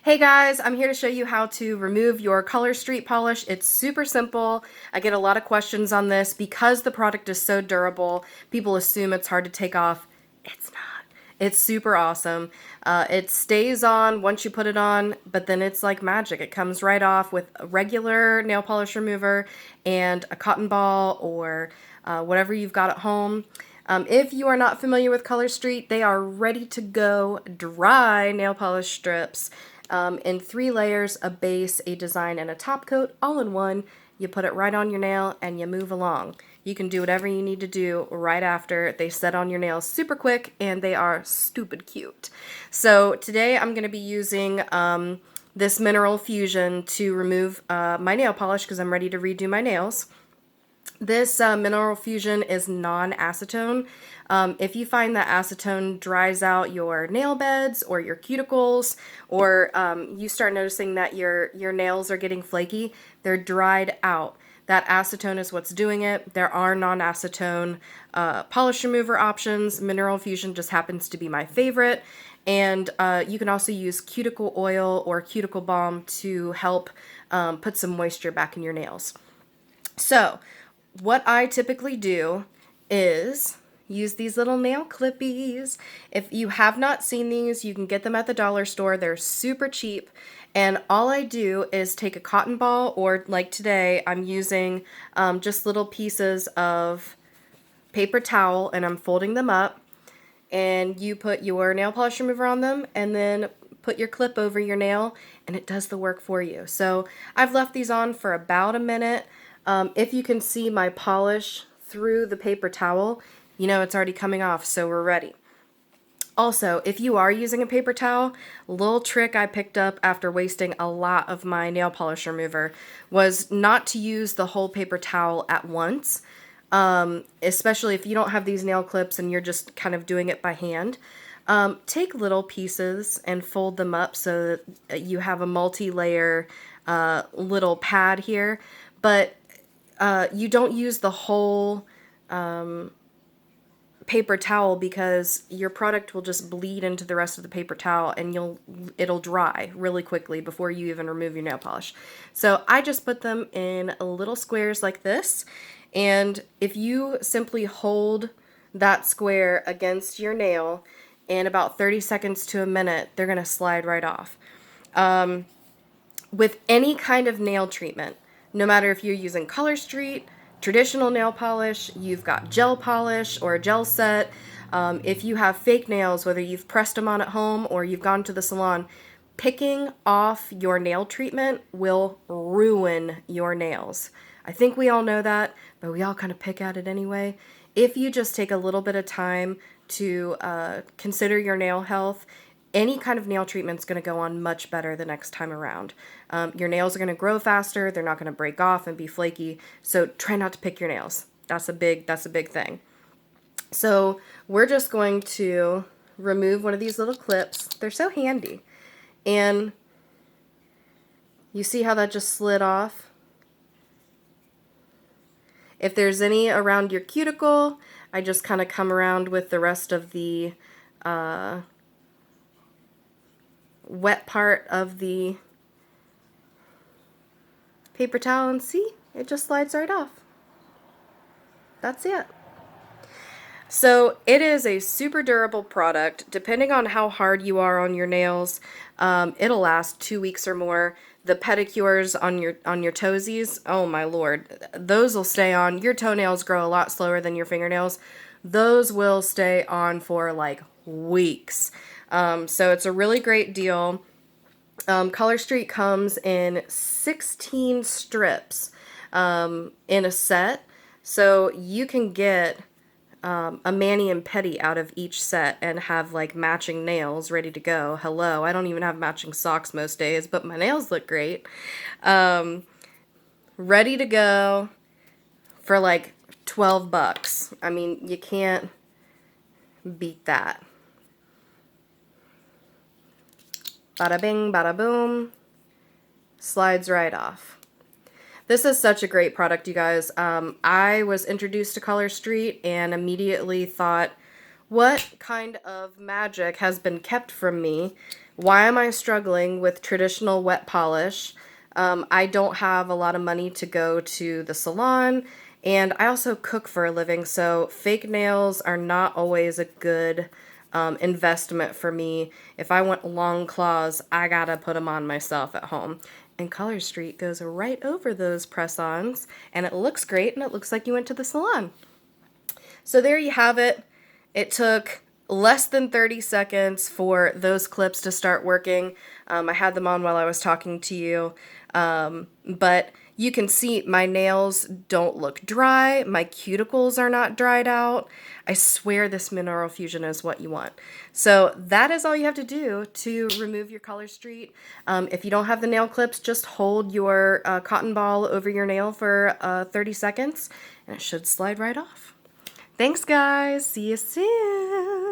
Hey guys, I'm here to show you how to remove your Color Street polish. It's super simple. I get a lot of questions on this because the product is so durable. People assume it's hard to take off. It's not. It's super awesome. It stays on once you put it on, but then it's like magic. It comes right off with a regular nail polish remover and a cotton ball or whatever you've got at home. If you are not familiar with Color Street, they are ready to go dry nail polish strips in 3 layers, a base, a design, and a top coat, all in one. You put it right on your nail and you move along. You can do whatever you need to do right after. They set on your nails super quick and they are stupid cute. So today I'm going to be using this Mineral Fusion to remove my nail polish because I'm ready to redo my nails. This Mineral Fusion is non-acetone. If you find that acetone dries out your nail beds or your cuticles, or you start noticing that your nails are getting flaky, they're dried out. That acetone is what's doing it. There are non-acetone polish remover options. Mineral Fusion just happens to be my favorite. And you can also use cuticle oil or cuticle balm to help put some moisture back in your nails. So, what I typically do is use these little nail clippies. If you have not seen these, you can get them at the dollar store. They're super cheap. And all I do is take a cotton ball, or like today, I'm using just little pieces of paper towel and I'm folding them up. And you put your nail polish remover on them and then put your clip over your nail and it does the work for you. So I've left these on for about a minute. If you can see my polish through the paper towel, you know it's already coming off, so we're ready. Also, if you are using a paper towel, a little trick I picked up after wasting a lot of my nail polish remover was not to use the whole paper towel at once, especially if you don't have these nail clips and you're just kind of doing it by hand. Take little pieces and fold them up so that you have a multi-layer little pad here, but you don't use the whole paper towel because your product will just bleed into the rest of the paper towel and it'll dry really quickly before you even remove your nail polish. So I just put them in little squares like this, and if you simply hold that square against your nail in about 30 seconds to a minute, they're going to slide right off. With any kind of nail treatment, no matter if you're using Color Street, traditional nail polish, you've got gel polish or a gel set, if you have fake nails, whether you've pressed them on at home or you've gone to the salon, picking off your nail treatment will ruin your nails. I think we all know that, but we all kind of pick at it anyway. If you just take a little bit of time to consider your nail health, any kind of nail treatment is going to go on much better the next time around. Your nails are going to grow faster. They're not going to break off and be flaky. So try not to pick your nails. That's a big thing. So we're just going to remove one of these little clips. They're so handy. And you see how that just slid off? If there's any around your cuticle, I just kind of come around with the rest of the wet part of the paper towel and see, it just slides right off. That's it. So it is a super durable product. Depending on how hard you are on your nails, it'll last 2 weeks or more. The pedicures on your toesies, oh my lord, those will stay on. Your toenails grow a lot slower than your fingernails. Those will stay on for like weeks. So it's a really great deal. Color Street comes in 16 strips in a set, so you can get a mani and pedi out of each set and have like matching nails ready to go. Hello, I don't even have matching socks most days, but my nails look great. Ready to go for like 12 bucks. I mean, you can't beat that. Bada bing, bada boom. Slides right off. This is such a great product, you guys. I was introduced to Color Street and immediately thought, What kind of magic has been kept from me? Why am I struggling with traditional wet polish? I don't have a lot of money to go to the salon, and I also cook for a living, so fake nails are not always a good investment for me. If I want long claws, I gotta put them on myself at home. And Color Street goes right over those press-ons, and it looks great, and it looks like you went to the salon. So there you have it. It took less than 30 seconds for those clips to start working. I had them on while I was talking to you. But you can see my nails don't look dry. My cuticles are not dried out. I swear this Mineral Fusion is what you want. So that is all you have to do to remove your Color Street. If you don't have the nail clips, just hold your cotton ball over your nail for 30 seconds and it should slide right off. Thanks, guys. See you soon.